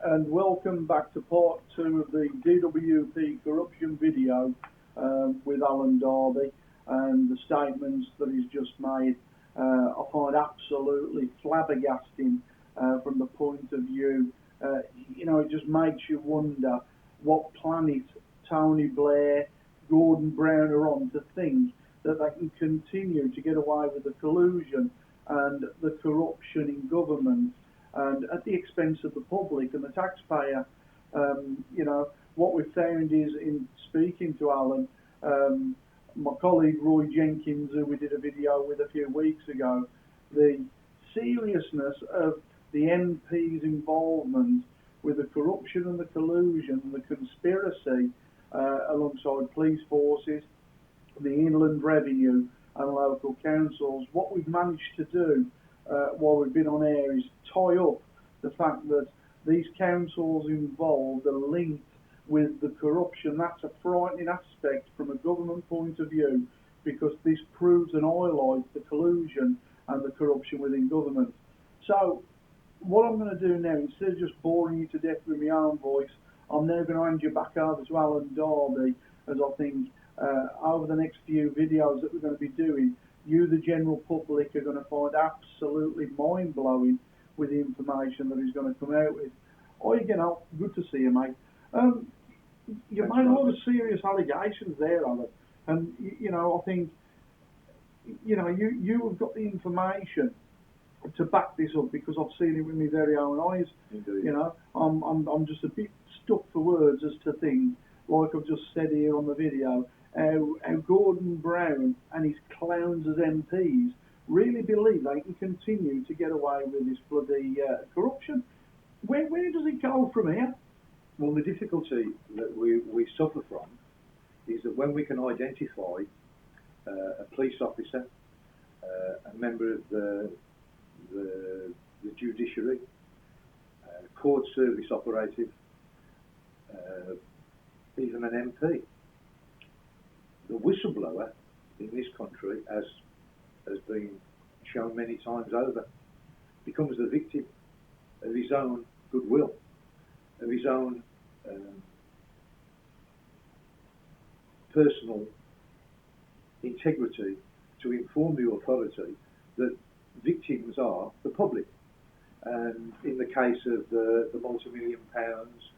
and welcome back to part two of the DWP corruption video with Alan Darby and the statements that he's just made. I find absolutely flabbergasting from the point of view, it just makes you wonder what planet Tony Blair, Gordon Brown are on to think that they can continue to get away with the collusion and the corruption in government and at the expense of the public and the taxpayer. What we've found is, in speaking to Alan, my colleague Roy Jenkins, who we did a video with a few weeks ago, the seriousness of the MP's involvement with the corruption and the collusion and the conspiracy alongside police forces, the Inland Revenue and local councils. What we've managed to do while we've been on air is tie up the fact that these councils involved are linked with the corruption. That's a frightening aspect from a government point of view, because this proves and highlights the collusion and the corruption within government. So what I'm going to do now, instead of just boring you to death with my own voice, I'm now going to hand you back over to Alan Darby, as I think over the next few videos that we're going to be doing, you, the general public, are going to find absolutely mind-blowing with the information that he's going to come out with. Good to see you, mate. You made a lot of serious allegations there, Alan, and I think you have got the information to back this up, because I've seen it with my very own eyes. Indeed. I'm just a bit stuck for words as to things like I've just said here on the video. How Gordon Brown and his clowns as MPs really believe they can continue to get away with this bloody corruption. Where does it go from here? Well, the difficulty that we suffer from is that when we can identify a police officer, a member of the judiciary, court service operative, even an MP, the whistleblower in this country, as has been shown many times over, becomes the victim of his own goodwill, of his own personal integrity to inform the authority that victims are the public. And in the case of the multi-million pounds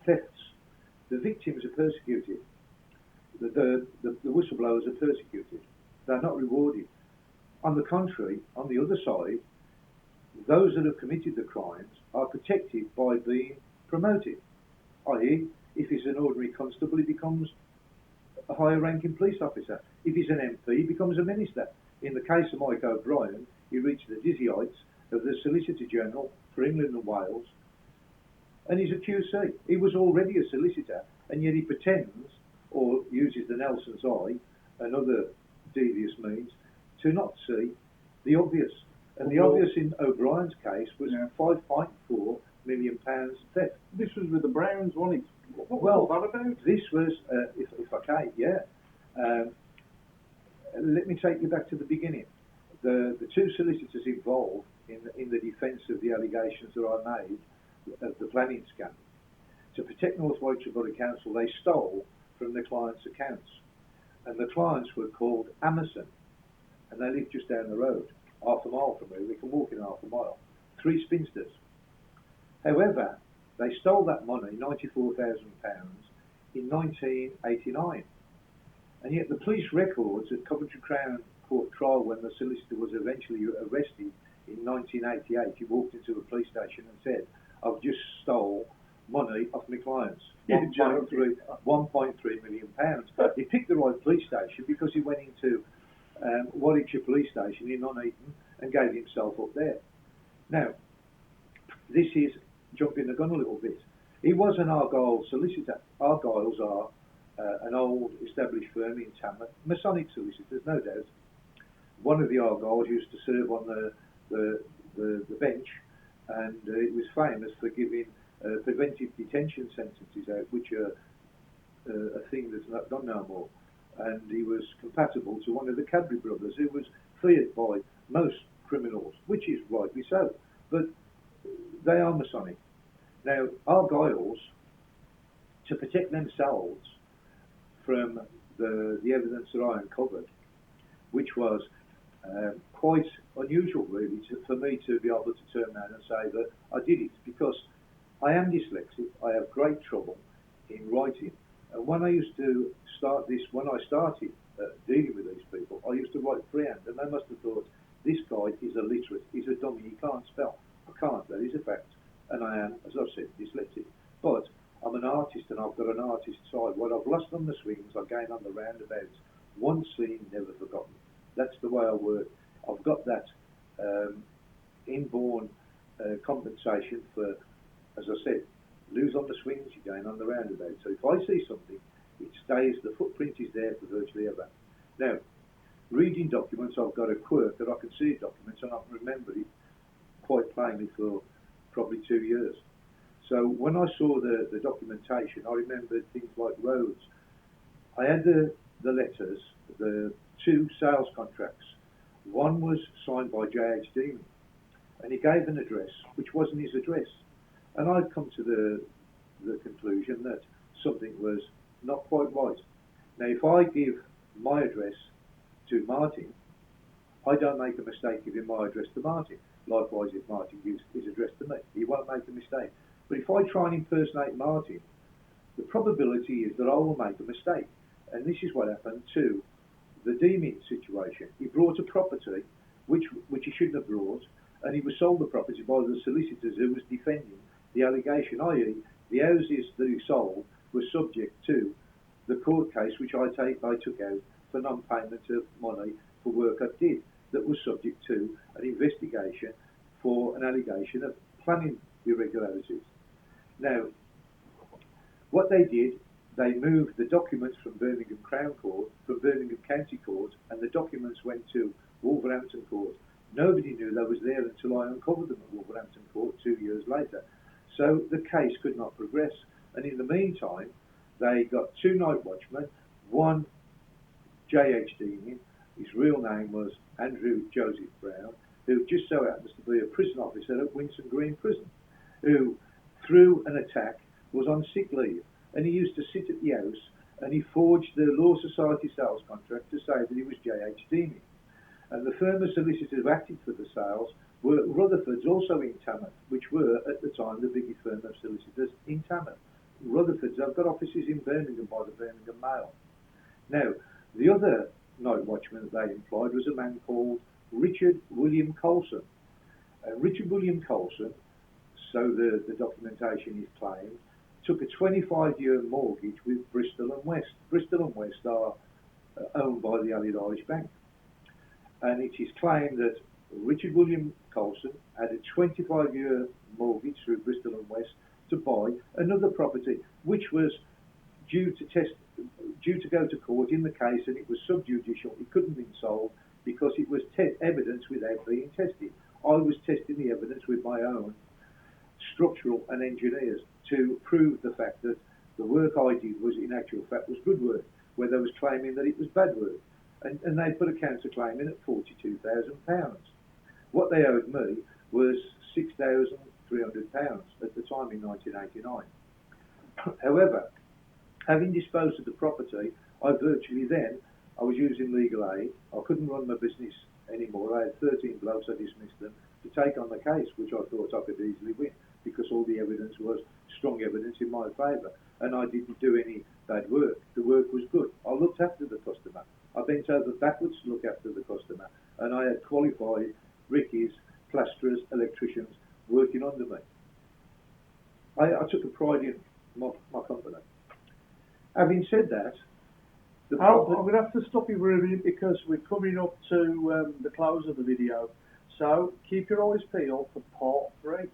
thefts, the victims are persecuted. The whistleblowers are persecuted. They're not rewarded. On the contrary, on the other side, those that have committed the crimes are protected by being promoted. I.e., if he's an ordinary constable, he becomes a higher ranking police officer. If he's an MP, he becomes a minister. In the case of Mike O'Brien, he reached the dizzy heights of the Solicitor General for England and Wales, and he's a QC. He was already a solicitor, and yet he pretends, or uses the Nelson's eye and other devious means, to not see the obvious. And the obvious in O'Brien's case was £5.4 million theft. This was with the Browns, wasn't it? What was that about? This was, if I can, let me take you back to the beginning. The two solicitors involved in the defence of the allegations that I made of the planning scam, to protect North Warwickshire Borough Council, they stole from the clients' accounts. And the clients were called Amerson, and they lived just down the road, half a mile from here. We can walk in half a mile. 3 spinsters. However, they stole that money, £94,000, in 1989. And yet the police records at Coventry Crown Court trial, when the solicitor was eventually arrested in 1988, he walked into a police station and said, "I've just stole money off my clients, £1.3 million. He picked the right police station because he went into Warwickshire Police Station in Nuneaton and gave himself up there. Now, this is jumping the gun a little bit. He was an Argyle solicitor. Argyles are an old established firm in Tamworth, Masonic solicitors, no doubt. One of the Argyles used to serve on the bench, and it was famous for giving preventive detention sentences out, which are a thing that's not done no more. And he was compatible to one of the Cadbury brothers, who was feared by most criminals, which is rightly so. But they are Masonic. Now, Argyles, to protect themselves from the evidence that I uncovered, which was quite unusual, really, for me to be able to turn around and say that I did it, because I am dyslexic. I have great trouble in writing, and when I used to start this, when I started dealing with these people, I used to write freehand, and they must have thought, this guy is illiterate, he's a dummy, he can't spell. I can't, that is a fact, and I am, as I've said, dyslexic. But I'm an artist, and I've got an artist side. What I've lost on the swings, I gain on the roundabouts. One seen, never forgotten. That's the way I work. I've got that inborn compensation for, as I said, lose on the swings, you gain on the roundabout. So if I see something, it stays, the footprint is there for virtually ever. Now, reading documents, I've got a quirk that I can see documents and I can remember it quite plainly for probably 2 years. So when I saw the documentation, I remembered things like roads. I had the letters, the 2 sales contracts. One was signed by J.H. Dean, and he gave an address which wasn't his address. And I'd come to the conclusion that something was not quite right. Now, if I give my address to Martin, I don't make a mistake giving my address to Martin. Likewise, if Martin gives his address to me, he won't make a mistake. But if I try and impersonate Martin, the probability is that I will make a mistake. And this is what happened to the Deeming situation. He brought a property which he shouldn't have brought, and he was sold the property by the solicitors who was defending the allegation, i.e. the houses that he sold were subject to the court case which I took out for non-payment of money for work I did, that was subject to an investigation for an allegation of planning irregularities. Now, what they did, they moved the documents from Birmingham Crown Court, from Birmingham County Court, and the documents went to Wolverhampton Court. Nobody knew they was there until I uncovered them at Wolverhampton Court 2 years later. So the case could not progress. And in the meantime, they got 2 night watchmen, one J.H. Deeming, his real name was Andrew Joseph Brown, who just so happens to be a prison officer at Winson Green Prison, who, through an attack, was on sick leave. And he used to sit at the house and he forged the Law Society sales contract to say that he was J.H. Deeming. And the firm of solicitors who acted for the sales were Rutherford's, also in Tamworth, which were at the time the biggest firm of solicitors in Tamworth. Rutherford's have got offices in Birmingham by the Birmingham Mail. Now, the other night watchman that they employed was a man called Richard William Colson. Richard William Colson, so the documentation is claimed, took a 25-year mortgage with Bristol and West. Bristol and West are owned by the Allied Irish Bank. And it is claimed that Richard William Colson had a 25-year mortgage through Bristol and West to buy another property, which was due to go to court in the case, and it was subjudicial. It couldn't have been sold because it was evidence without being tested. I was testing the evidence with my own structural and engineers to prove the fact that the work I did was, in actual fact, was good work, where they was claiming that it was bad work. And they put a counter-claim in at £42,000. What they owed me was £6,300 at the time in 1989. However, having disposed of the property, I was using legal aid. I couldn't run my business anymore. I had 13 blokes, I dismissed them to take on the case, which I thought I could easily win because all the evidence was strong evidence in my favour. And I didn't do any bad work. The work was good. I looked after the customer. I bent over backwards to look after the customer. And I had qualified rickies, plasterers, electricians working under me. I took a pride in my company. Having said that, I'm going to have to stop you for a minute because we're coming up to the close of the video. So keep your eyes peeled for part 3.